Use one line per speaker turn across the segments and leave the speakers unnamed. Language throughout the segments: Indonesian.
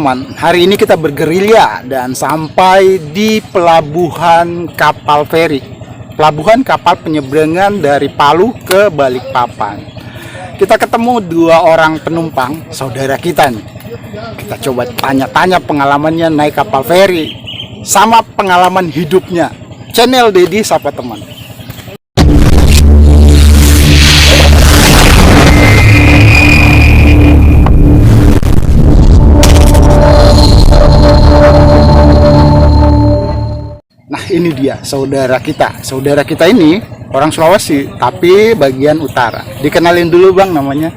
teman-teman, hari ini kita bergerilya dan sampai di pelabuhan kapal feri. Pelabuhan kapal penyeberangan dari Palu ke Balikpapan. Kita ketemu dua orang penumpang, saudara kita nih. Kita coba tanya-tanya pengalamannya naik kapal feri sama pengalaman hidupnya. Channel Dedi Sapa Teman. Nah, ini dia saudara kita. Saudara kita ini orang Sulawesi, tapi bagian utara. Dikenalin dulu Bang namanya.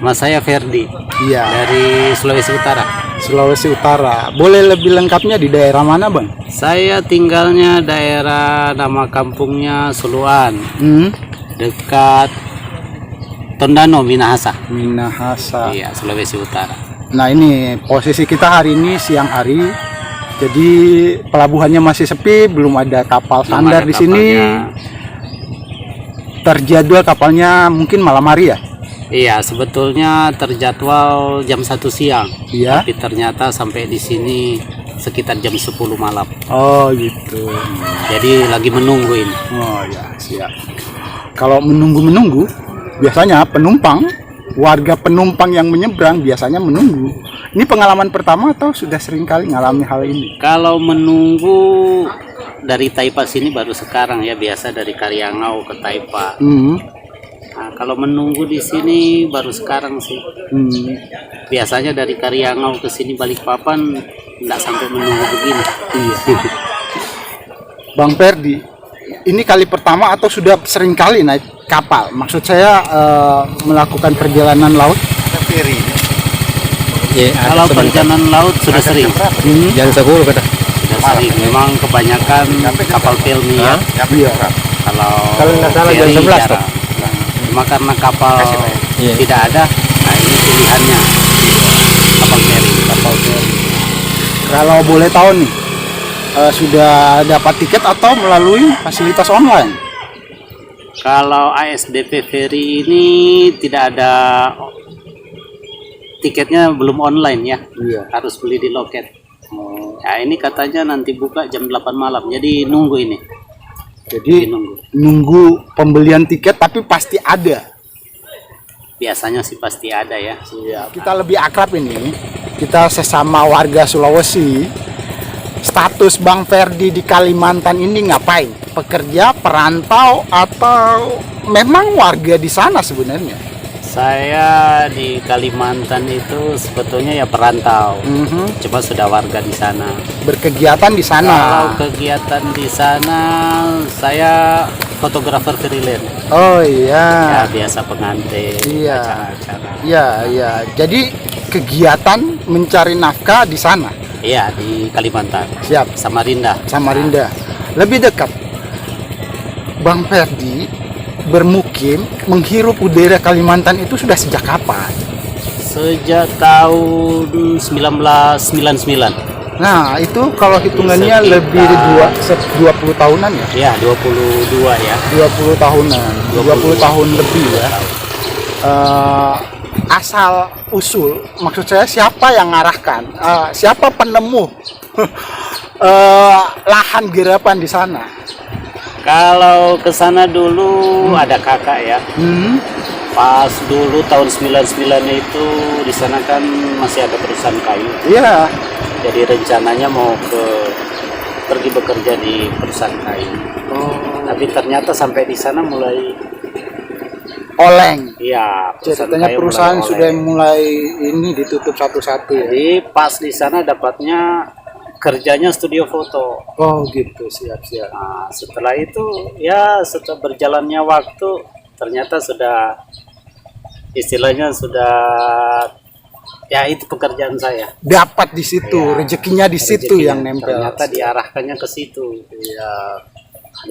Mas saya Ferdi.
Iya.
Dari Sulawesi Utara.
Sulawesi Utara. Boleh lebih lengkapnya di daerah mana Bang?
Saya tinggalnya daerah nama kampungnya Suluan. Dekat Tondano, Minahasa.
Minahasa.
Iya, Sulawesi Utara.
Nah, ini posisi kita hari ini siang hari. Jadi pelabuhannya masih sepi, belum ada kapal sandar di sini. Terjadwal kapalnya mungkin malam hari ya?
Iya, sebetulnya terjadwal jam 1 siang.
Iya.
Tapi ternyata sampai di sini sekitar jam 10 malam.
Oh gitu.
Jadi lagi menunggu ini.
Oh ya, siap. Kalau menunggu-menunggu, biasanya warga penumpang yang menyeberang biasanya menunggu. Ini pengalaman pertama atau sudah sering kali ngalami hal ini?
Kalau menunggu dari Taipa sini baru sekarang ya, biasa dari Karyangau ke Taipa. Nah, kalau menunggu di sini baru sekarang sih. Biasanya dari Karyangau ke sini Balikpapan nggak sampai menunggu begini.
Iya. Bang Ferdi, ini kali pertama atau sudah sering kali naik kapal? Maksud saya melakukan perjalanan laut? Feri.
Ya, kalau perjalanan laut sudah sering.
Jam 10 kata.
Sudah sering. Memang kebanyakan kapal pelni ya.
Iya.
Kalau
nggak salah jam
feri
11
jarang. Cuma karena kapal tidak ada, nah ini pilihannya kapal feri.
Kalau boleh tahu nih, sudah dapat tiket atau melalui fasilitas online?
Kalau ASDP Ferry ini tidak ada, tiketnya belum online ya.
Iya.
Harus beli di loket. Ya, ini katanya nanti buka jam 8 malam, jadi nunggu ini.
Jadi nunggu pembelian tiket tapi pasti ada.
Biasanya sih pasti ada ya.
Kita lebih akrab ini. Kita sesama warga Sulawesi. Status Bang Ferdi di Kalimantan ini ngapain? Pekerja, perantau, atau memang warga di sana sebenarnya?
Saya di Kalimantan itu sebetulnya ya perantau. Cuma sudah warga di sana.
Berkegiatan di sana.
Kalau kegiatan di sana saya fotografer freelance.
Oh iya.
Ya biasa pengantin.
Iya.
Acara-acara.
Iya. Jadi kegiatan mencari nafkah di sana.
Iya, di Kalimantan.
Siap.
Samarinda.
Lebih dekat. Bang Ferdi bermukim, menghirup udara Kalimantan itu sudah sejak kapan?
Sejak tahun 1999.
Nah, itu kalau hitungannya
Sekitar
lebih dari 20 tahunan ya?
Ya, 22 ya.
20 tahunan, 20 tahun lebih ya. Asal usul, maksud saya siapa yang ngarahkan? Siapa penemu lahan garapan di sana?
Kalau ke sana dulu ada kakak ya. Pas dulu tahun 99 itu di sana kan masih ada perusahaan kayu.
Iya.
Jadi rencananya mau pergi bekerja di perusahaan kayu. Tapi ternyata sampai di sana mulai
oleng.
Iya,
Ceritanya perusahaan sudah mulai ini ditutup satu-satu ya.
Jadi pas di sana dapatnya kerjanya studio foto.
Oh gitu, siap.
Nah, setelah itu ya setelah berjalannya waktu ternyata sudah istilahnya sudah ya itu pekerjaan saya.
Dapat di situ,
Ya,
rezekinya di situ yang nempel.
Ternyata diarahkannya ke situ.
Iya.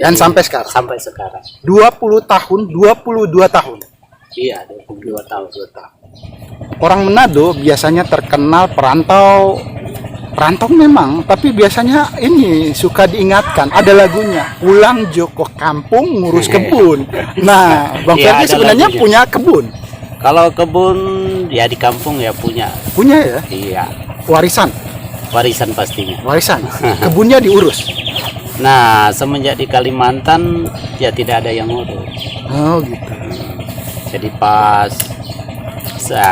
Dan sampai sekarang.
Sampai sekarang.
22 tahun.
Iya, 22 tahun.
Orang Manado biasanya terkenal perantau. Perantau memang, tapi biasanya ini suka diingatkan. Ada lagunya, pulang Joko kampung ngurus kebun. Nah, Bang
Iya,
Ferdi
ada
sebenarnya
lagunya.
punya kebun.
Kalau kebun ya di kampung ya punya.
Punya ya?
Iya.
warisan.
Warisan pastinya.
Warisan. Kebunnya diurus.
Nah, semenjak di Kalimantan ya tidak ada yang ngurus.
Oh gitu.
Jadi pas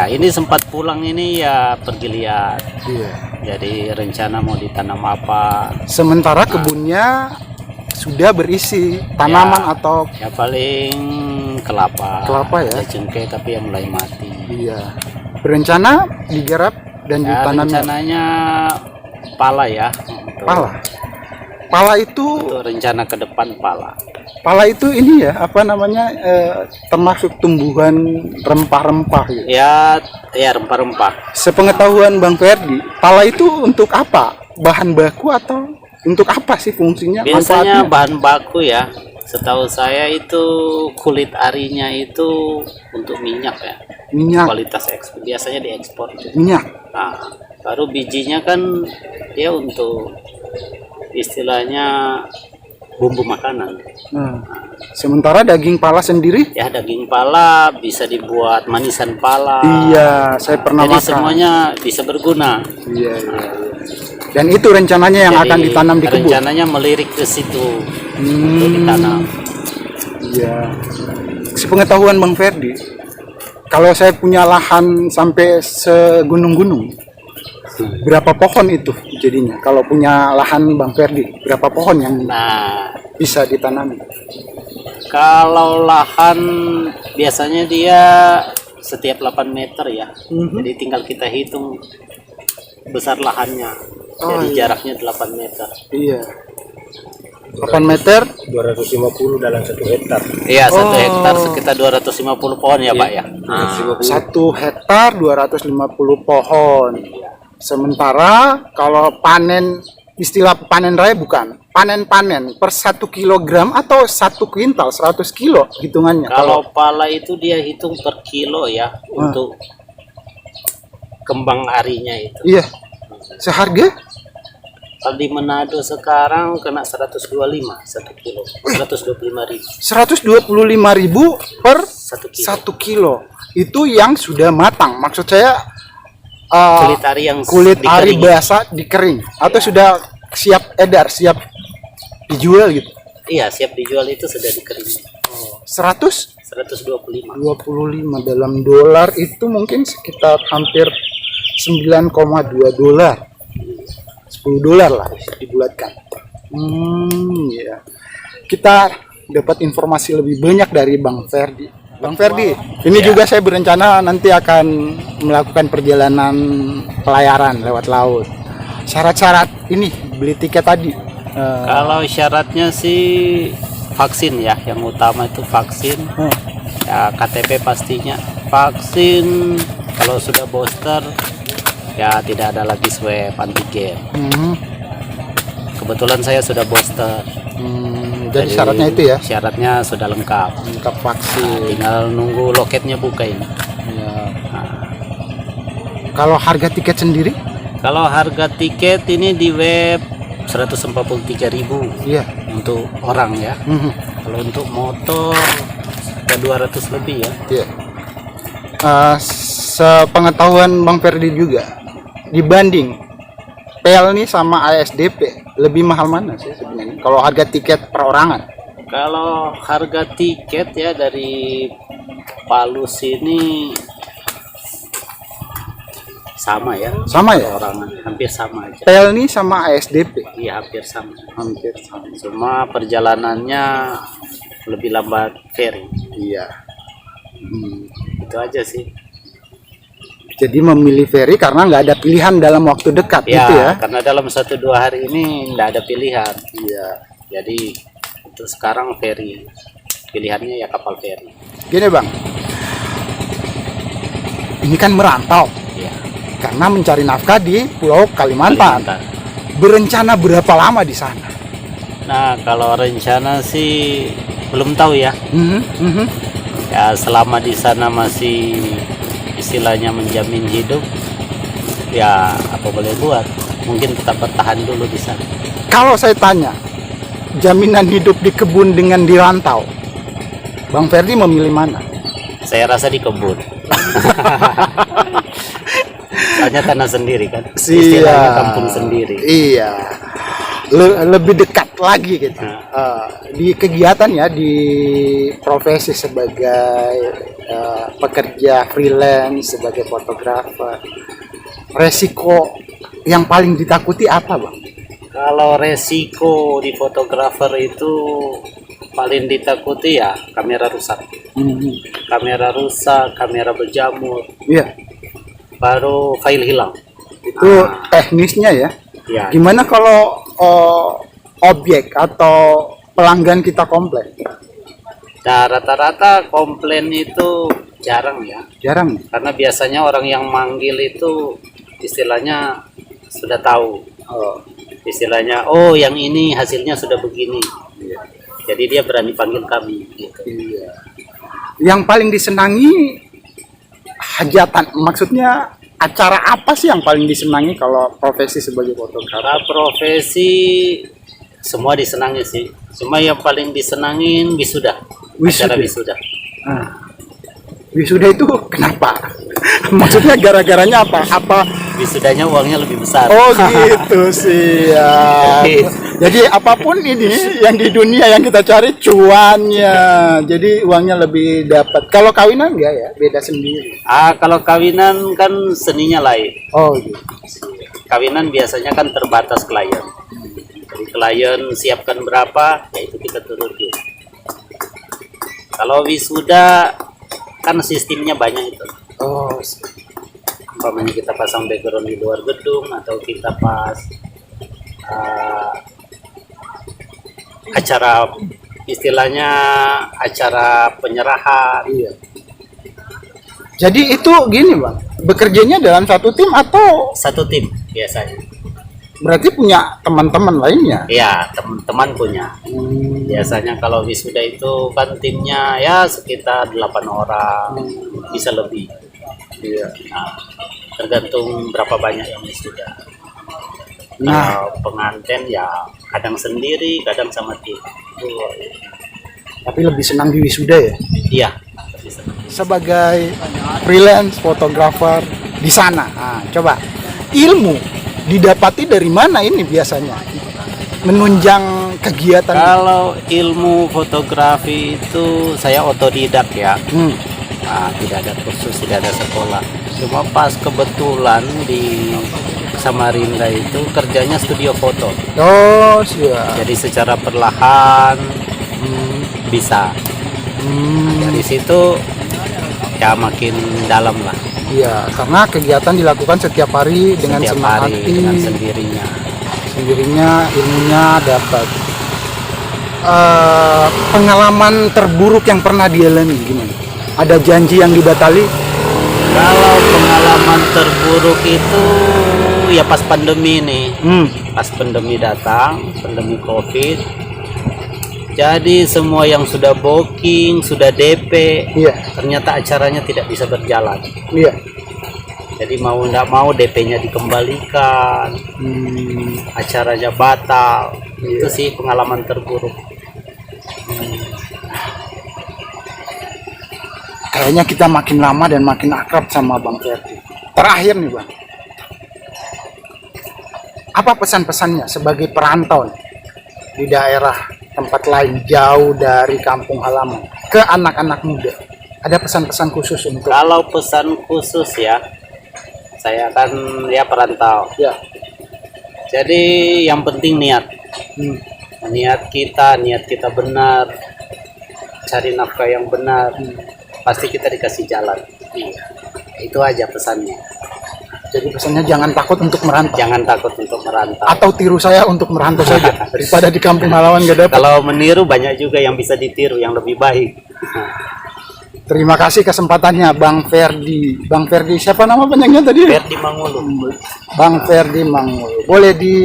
ini sempat pulang ini ya pergi lihat.
Iya.
Jadi rencana mau ditanam apa.
Sementara kebunnya sudah berisi tanaman
Ya.
atau
Ya paling kelapa.
Kelapa ya?
Ada cengkeh tapi yang mulai mati.
iya. Berencana digarap dan
Ya,
ditanamnya
rencananya pala ya. Untuk-
pala. Pala itu
Untuk rencana ke depan pala.
ini ya apa namanya termasuk tumbuhan rempah-rempah gitu.
Ya rempah-rempah.
Sepengetahuan Bang Ferdi, pala itu untuk apa? Bahan baku atau untuk apa sih fungsinya?
Biasanya
Manfaatnya?
bahan baku ya. Setahu saya itu kulit arinya itu untuk minyak ya.
Minyak,
Kualitas ekspor. Biasanya diekspor.
minyak.
Nah, baru bijinya kan ya untuk istilahnya bumbu makanan.
Nah, sementara daging pala sendiri,
Ya daging pala bisa dibuat manisan pala.
iya, saya pernah
Jadi
makan.
semuanya bisa berguna.
Iya, iya, iya. Dan itu rencananya yang
Jadi,
akan ditanam di kebun.
rencananya melirik ke situ untuk ditanam.
Iya. Sepengetahuan Bang Ferdi, kalau saya punya lahan sampai segunung-gunung, berapa pohon itu jadinya? Kalau punya lahan Bang Ferdi, berapa pohon yang
Nah,
bisa ditanami?
kalau lahan biasanya dia setiap 8 meter ya. Jadi tinggal kita hitung besar lahannya.
Oh,
Jadi
iya.
jaraknya 8 meter.
Iya. 8 meter,
250 dalam 1 hektar.
Iya, 1
Oh.
hektar sekitar 250 pohon ya, Pak ya. Nah,
1 hektar 250 pohon. Sementara kalau panen, istilah panen raya bukan, panen-panen per 1 kilogram atau 1 kuintal 100 kilo hitungannya.
kalau pala itu dia hitung per kilo ya untuk kembang arinya itu.
Iya, seharga
Kalau di Manado sekarang kena 125 1 kilo. 125.000
125.000 per
1 kilo.
1 kilo. Itu yang sudah matang. Maksud saya
Kulit ari yang
kulit ari
dikeringin.
basah dikering atau sudah siap edar, siap dijual gitu.
Iya, siap dijual itu sudah dikeringin.
125
125.
dalam dolar itu mungkin sekitar hampir 9,2 dolar. 10 dolar lah dibulatkan. Ya. Kita dapat informasi lebih banyak dari Bang Ferdi. Bang Ferdi, ini juga saya berencana nanti akan melakukan perjalanan pelayaran lewat laut. Syarat-syarat ini beli tiket tadi.
Kalau syaratnya sih vaksin ya, yang utama itu vaksin. Ya KTP pastinya. Vaksin kalau sudah booster ya tidak ada lagi swab antigen. Kebetulan saya sudah booster.
Jadi syaratnya itu ya,
Syaratnya sudah lengkap.
lengkap vaksin.
Tinggal nunggu loketnya buka ini.
Ya. Kalau harga tiket sendiri?
Kalau harga tiket ini di web 143.000
Iya.
untuk orang ya. Kalau untuk motor ya 200 lebih ya.
Iya. Sepengetahuan Bang Ferdi juga, dibanding Pelni sama ASDP, lebih mahal mana sih sebenarnya? Kalau harga tiket perorangan?
Kalau harga tiket ya dari Palu sini sama ya.
Sama ya?
Perorangan hampir sama aja.
Pelni sama ASDP
Iya hampir sama.
hampir sama.
Cuma perjalanannya lebih lambat ferry.
Iya.
Itu aja sih.
Jadi memilih ferry karena nggak ada pilihan dalam waktu dekat
Ya,
gitu ya?
karena dalam 1-2 hari ini nggak ada pilihan.
Iya.
Jadi untuk sekarang ferry. Pilihannya ya kapal ferry.
Gini Bang, ini kan merantau
Ya.
karena mencari nafkah di Pulau Kalimantan. Berencana berapa lama di sana?
Nah, kalau rencana sih belum tahu ya. Ya selama di sana masih istilahnya menjamin hidup, ya apa boleh buat. Mungkin tetap bertahan dulu di sana.
Kalau saya tanya, jaminan hidup di kebun dengan di rantau, Bang Ferdi memilih mana?
Saya rasa di kebun. Soalnya tanah sendiri kan,
Siap.
istilahnya kampung sendiri.
Iya. Lebih dekat lagi gitu. Di kegiatan ya, di profesi sebagai pekerja freelance, sebagai fotografer, resiko yang paling ditakuti apa, Bang?
Kalau resiko di fotografer itu paling ditakuti ya kamera rusak. Kamera rusak, kamera berjamur,
Iya.
baru file hilang.
Itu teknisnya ya.
Ya,
Gimana kalau objek atau pelanggan kita komplain?
nah, rata-rata komplain itu jarang ya.
Jarang.
Karena biasanya orang yang manggil itu istilahnya sudah tahu.
Oh,
Istilahnya, oh yang ini hasilnya sudah begini. Jadi dia berani panggil kami gitu.
iya. Yang paling disenangi hajatan, maksudnya acara apa sih yang paling disenangi kalau profesi sebagai fotografer?
Karena profesi semua disenangi sih. Cuma yang paling disenangin wisuda.
Wisuda.
Acara wisuda.
Nah, wisuda itu kenapa? Maksudnya gara-garanya apa? Apa?
Wisudanya uangnya lebih besar.
Oh gitu sih ya. Jadi apapun ini yang di dunia yang kita cari cuannya. Jadi uangnya lebih dapat. Kalau kawinan enggak ya? Beda sendiri.
Kalau kawinan kan seninya lain.
Oh gitu.
Kawinan biasanya kan terbatas klien. Jadi klien siapkan berapa, ya itu kita turutin. Kalau wisuda kan sistemnya banyak itu.
Oh,
Umpamanya kita pasang background di luar gedung atau kita pas acara istilahnya acara penyerahan.
iya. Jadi itu gini Bang, bekerjanya dalam satu tim atau
Satu tim biasanya.
berarti punya teman-teman lainnya?
Ya, teman-teman punya. Biasanya kalau wisuda itu kan timnya ya sekitar 8 orang, bisa lebih.
Iya.
Nah, tergantung berapa banyak yang wisuda.
Nah,
Kalau pengantin ya kadang sendiri, kadang sama tim.
tapi lebih senang di wisuda ya?
Iya, bisa.
Sebagai freelance fotografer di sana. Nah, coba ilmu didapati dari mana ini biasanya? Menunjang kegiatan.
Kalau ilmu fotografi itu saya otodidak ya. Tidak ada kursus, tidak ada sekolah. Cuma pas kebetulan di Samarinda itu kerjanya studio foto.
Oh, siap.
Jadi secara perlahan bisa. Dari situ ya makin dalam lah.
Iya, karena kegiatan dilakukan setiap hari dengan
Setiap
senang
hari
hati,
dengan sendirinya.
sendirinya ilmunya dapat. Pengalaman terburuk yang pernah dialami gimana? Ada janji yang dibatali?
Kalau pengalaman terburuk itu ya pas pandemi nih. Pas pandemi datang, pandemi COVID. Jadi semua yang sudah booking, sudah DP,
Iya,
ternyata acaranya tidak bisa berjalan.
iya.
Jadi mau tidak mau DP-nya dikembalikan, acaranya batal. Itu sih pengalaman terburuk.
Kayaknya kita makin lama dan makin akrab sama Bang Ferdi. Terakhir nih Bang, apa pesan-pesannya sebagai perantau nih, di daerah tempat lain jauh dari kampung halaman ke anak-anak muda? Ada pesan-pesan khusus untuk?
Kalau pesan khusus ya, saya kan ya perantau.
Ya.
Jadi yang penting niat. Niat kita benar. Cari nafkah yang benar. Pasti kita dikasih jalan. Itu aja pesannya.
Jadi pesannya jangan takut untuk merantau.
Jangan takut untuk merantau.
Atau tiru saya untuk merantau saja daripada di kampung halaman gak dapat.
Kalau meniru banyak juga yang bisa ditiru yang lebih baik.
Terima kasih kesempatannya Bang Ferdi. Bang Ferdi siapa nama panjangnya tadi?
Ferdi Mangulu.
Bang Ferdi Mangulu. Boleh di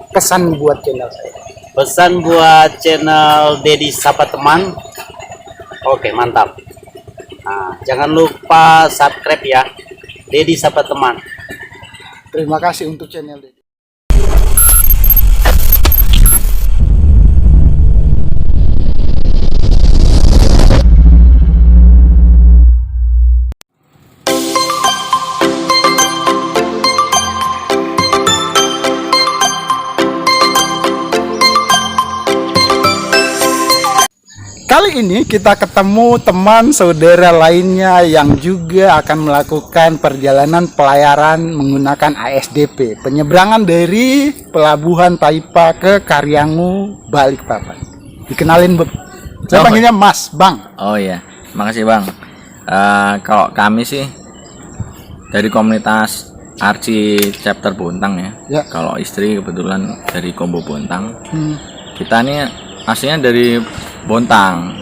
pesan buat channel saya.
Pesan buat channel Dedi Sapa Teman. Oke, mantap. Nah, jangan lupa subscribe ya. Dedi Sapa Teman.
Terima kasih untuk channel Dedi. kali ini kita ketemu teman saudara lainnya yang juga akan melakukan perjalanan pelayaran menggunakan ASDP, penyeberangan dari Pelabuhan Taipa ke Karyangu, Balikpapan. Dikenalin, saya panggilnya Mas, Bang.
Oh iya, makasih Bang. Kalau kami sih dari komunitas Arci Chapter Bontang ya. Kalau istri kebetulan dari Kombo Bontang. Kita ini aslinya dari Bontang,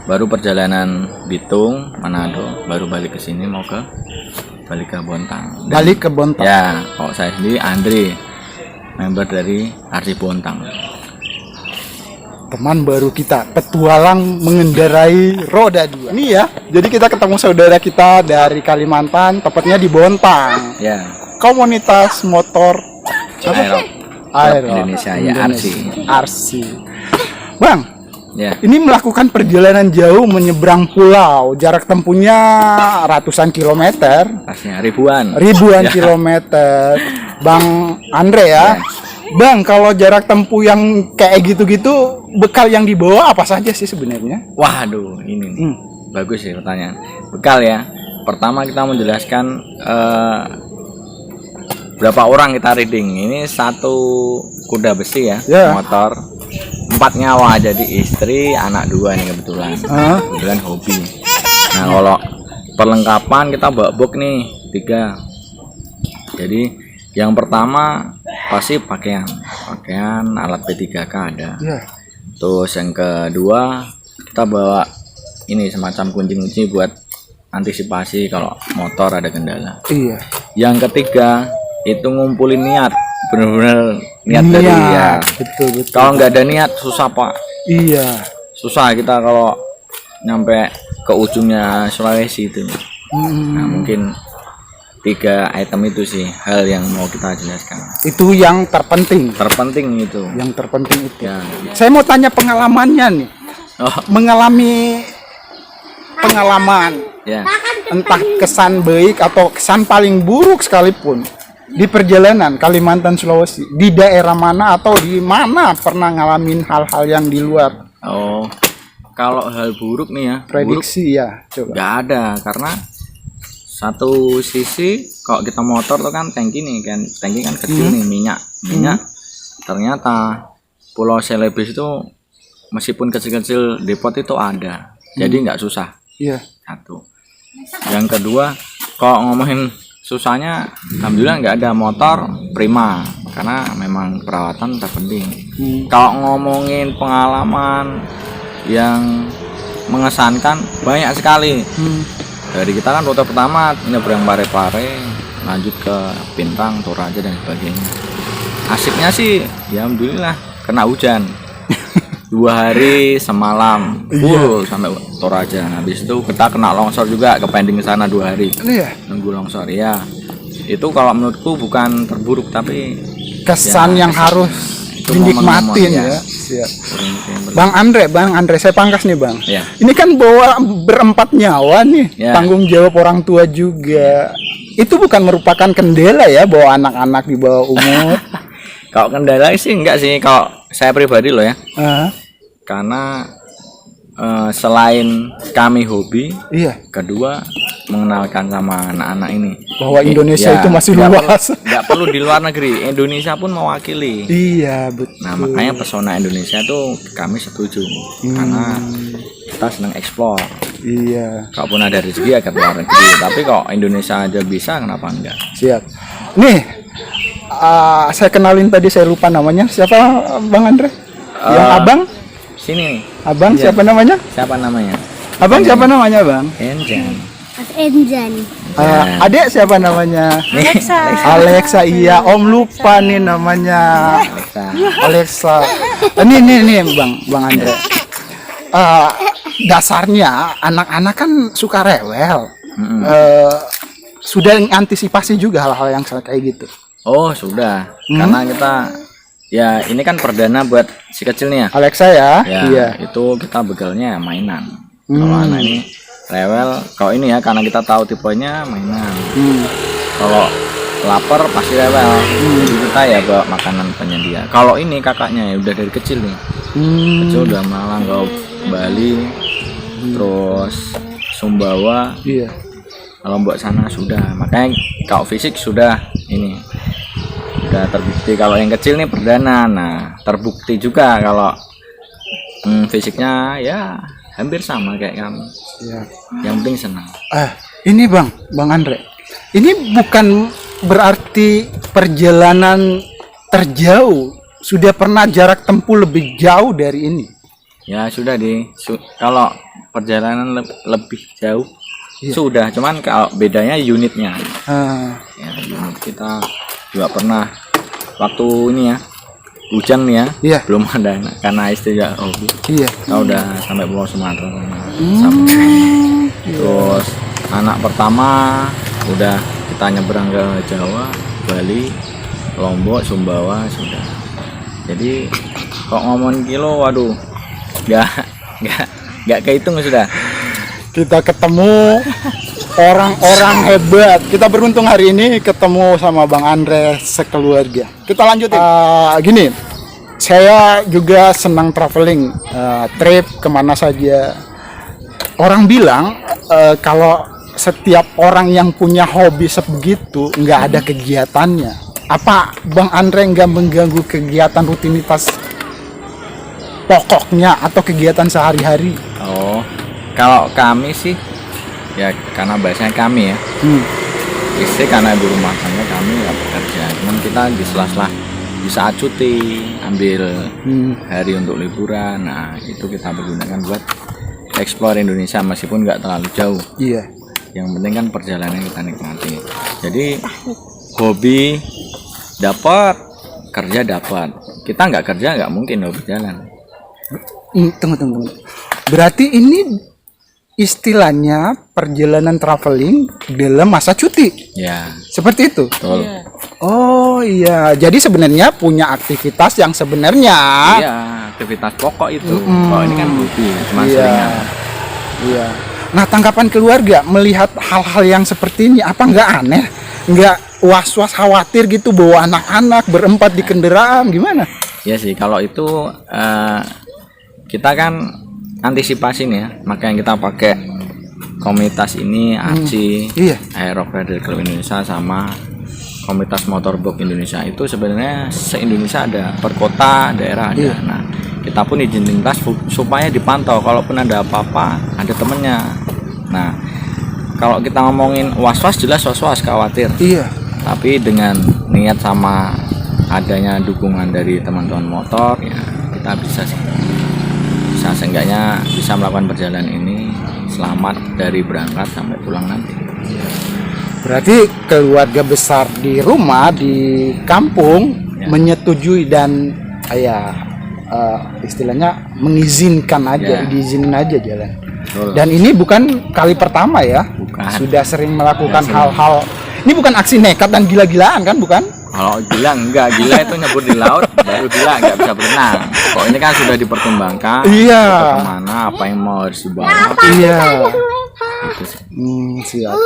baru perjalanan Bitung, Manado, baru balik ke sini mau balik ke Bontang.
Balik ke Bontang.
Ya, kalau saya sendiri Andre, member dari Arci Bontang.
Teman baru kita, petualang mengendarai roda 2. Ini ya, jadi kita ketemu saudara kita dari Kalimantan, tepatnya di Bontang.
Ya.
Komunitas motor Aero
Indonesia ya,
Arsi. Bang,
ya.
ini melakukan perjalanan jauh menyeberang pulau, jarak tempuhnya ratusan kilometer,
Pastinya ribuan
ya. Kilometer. Bang Andre ya. Bang, kalau jarak tempuh yang kayak gitu-gitu, bekal yang dibawa apa saja sih sebenarnya?
Waduh, ini nih. Bagus sih pertanyaan. Bekal ya. Pertama kita menjelaskan berapa orang kita riding. Ini satu kuda besi ya, motor 4 nyawa, jadi istri, anak 2 nih kebetulan. Kebetulan hobi. Nah, kalau perlengkapan kita bawa box nih 3. Jadi yang pertama pasti pakaian, alat P3K ada. Terus yang kedua kita bawa ini semacam kunci-kunci buat antisipasi kalau motor ada kendala. Yang ketiga itu ngumpulin niat, benar-benar niat dari ya.
Betul.
Kalau nggak ada niat susah Pak. Susah kita kalau nyampe ke ujungnya Sulawesi itu. Nah, mungkin 3 item itu sih hal yang mau kita jelaskan.
Itu yang terpenting.
Itu.
Yang terpenting itu.
Ya.
Saya mau tanya pengalamannya nih. Mengalami pengalaman.
Ya.
Entah kesan baik atau kesan paling buruk sekalipun di perjalanan Kalimantan Sulawesi, di daerah mana atau di mana pernah ngalamin hal-hal yang di luar?
Kalau hal buruk nih ya,
prediksi buruk, ya coba.
Nggak ada, karena satu sisi kalau kita motor tuh kan tangki kan kecil nih, minyak. Ternyata Pulau Celebes itu meskipun kecil-kecil depot itu ada, jadi nggak susah. Satu. Yang kedua, kalau ngomongin susahnya, alhamdulillah nggak ada, motor prima karena memang perawatan terpenting. Kalau ngomongin pengalaman yang mengesankan banyak sekali. Dari kita kan rute pertama nyebrang Parepare, lanjut ke Bintang, Toraja dan sebagainya. Asiknya sih ya alhamdulillah kena hujan 2 hari semalam full sampai Toraja. Habis itu kita kena longsor juga, ke pending sana 2 hari. Nunggu longsor ya. Itu kalau menurutku bukan terburuk tapi kesan
yang harus dinikmatin ya. Siap. Bang Andre, saya pangkas nih Bang. Ini kan bawa berempat nyawa nih, tanggung jawab orang tua juga. Itu bukan merupakan kendala ya, bawa anak-anak di bawah umur.
Kalau kendala sih enggak sih, kalau saya pribadi loh ya. Karena selain kami hobi, kedua mengenalkan sama anak-anak ini
bahwa Indonesia itu masih luas.
Nggak perlu di luar negeri, Indonesia pun mewakili.
Betul.
Nah, makanya pesona Indonesia tuh kami setuju, karena kita senang eksplor. Kalaupun ada rezeki ya ke luar negeri, tapi kalau Indonesia aja bisa, kenapa enggak?
Siap. Nih, saya kenalin tadi, saya lupa namanya. Siapa Bang Andre? Yang abang?
Sini nih.
Abang siapa namanya? Abang siapa namanya Bang?
Enjan.
Adik siapa namanya? Alexa. Iya, Om lupa nih namanya. Alexa. Ini Bang Andre. Dasarnya anak-anak kan suka rewel. Sudah antisipasi juga hal-hal yang kayak gitu.
Oh sudah, karena kita ya ini kan perdana buat si kecil nih ya.
Alexa ya.
Itu kita begalnya mainan. Kalau anak ini rewel, kalau ini ya karena kita tahu tipenya mainan. Kalau lapar pasti rewel, jadi kita ya bawa makanan penyedia. Kalau ini kakaknya ya udah dari kecil nih, kecil udah malah Bali, terus Sumbawa.
Iya.
Lombok sana sudah. Makanya kalau fisik sudah ini. Sudah terbukti. Kalau yang kecil nih perdana. Nah, terbukti juga kalau fisiknya ya hampir sama kayak kamu.
Iya.
Yang penting senang.
Ini Bang Andre. Ini bukan berarti perjalanan terjauh. Sudah pernah jarak tempuh lebih jauh dari ini?
Ya sudah kalau perjalanan lebih jauh sudah, cuman kalau bedanya unitnya. Ya, unit kita juga pernah waktu ini ya hujan nih ya, belum ada karena istri ya hobi. Kita udah sampai Pulau Sumatera terus anak pertama udah kita nyebrang ke Jawa, Bali, Lombok, Sumbawa sudah. Jadi kok ngomongin kilo, waduh, nggak kehitung sudah.
Kita ketemu orang-orang hebat. Kita beruntung hari ini ketemu sama Bang Andre sekeluarga. Kita lanjutin. Gini, saya juga senang traveling, trip kemana saja. Orang bilang kalau setiap orang yang punya hobi sebegitu nggak ada kegiatannya. Apa Bang Andre nggak mengganggu kegiatan rutinitas pokoknya atau kegiatan sehari-hari?
Oh, kalau kami sih ya karena bahasanya kami ya. Istri karena ibu rumah tangga, kami ya bekerja. Cuman kita di sela-sela di saat cuti ambil hari untuk liburan. Nah itu kita pergunakan buat explore Indonesia meskipun nggak terlalu jauh.
Iya.
Yang penting kan perjalanan kita nikmati. Jadi hobi dapat, kerja dapat. Kita nggak kerja nggak mungkin hobi jalan.
Tunggu. Berarti ini istilahnya perjalanan traveling dalam masa cuti.
Ya.
Seperti itu.
Betul.
Oh iya. Jadi sebenarnya punya aktivitas yang sebenarnya.
Iya, aktivitas pokok itu. Oh ini kan hobi, cuma seringan.
Iya. Nah tanggapan keluarga melihat hal-hal yang seperti ini apa nggak aneh? Nggak was-was khawatir gitu bawa anak-anak berempat di kendaraan gimana?
Ya sih kalau itu kita kan antisipasi nih ya, makanya kita pakai komunitas ini ACI, Aerob Rider Club Indonesia sama komunitas motorbook Indonesia. Itu sebenarnya se-Indonesia ada, per kota daerah ada. Nah kita pun izin lintas supaya dipantau, kalaupun ada apa-apa ada temennya. Nah kalau kita ngomongin was-was, jelas was-was khawatir. Tapi dengan niat sama adanya dukungan dari teman-teman motor ya kita bisa seenggaknya bisa melakukan perjalanan ini selamat dari berangkat sampai pulang nanti.
Berarti keluarga besar di rumah di kampung menyetujui dan istilahnya mengizinkan aja, diizinin aja jalan. Dan ini bukan kali pertama ya. Sudah sering melakukan hal-hal. Ini bukan aksi nekat dan gila-gilaan kan, bukan?
Kalau gila enggak, gila itu nyebur di laut, baru gila nggak bisa berenang. Kok ini kan sudah dipertimbangkan. Kemana, apa yang mau harus dibawa.
Siap.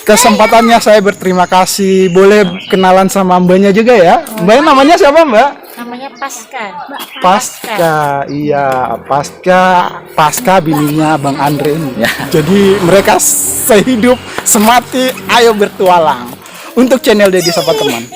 Kesempatannya saya berterima kasih. Boleh kenalan sama mbaknya juga ya. Mbaknya namanya siapa mbak?
Namanya Pasca.
Iya Pasca bininya Bang Andre ini. Jadi mereka sehidup semati, ayo bertualang. Untuk channel Dedi Sapa Teman.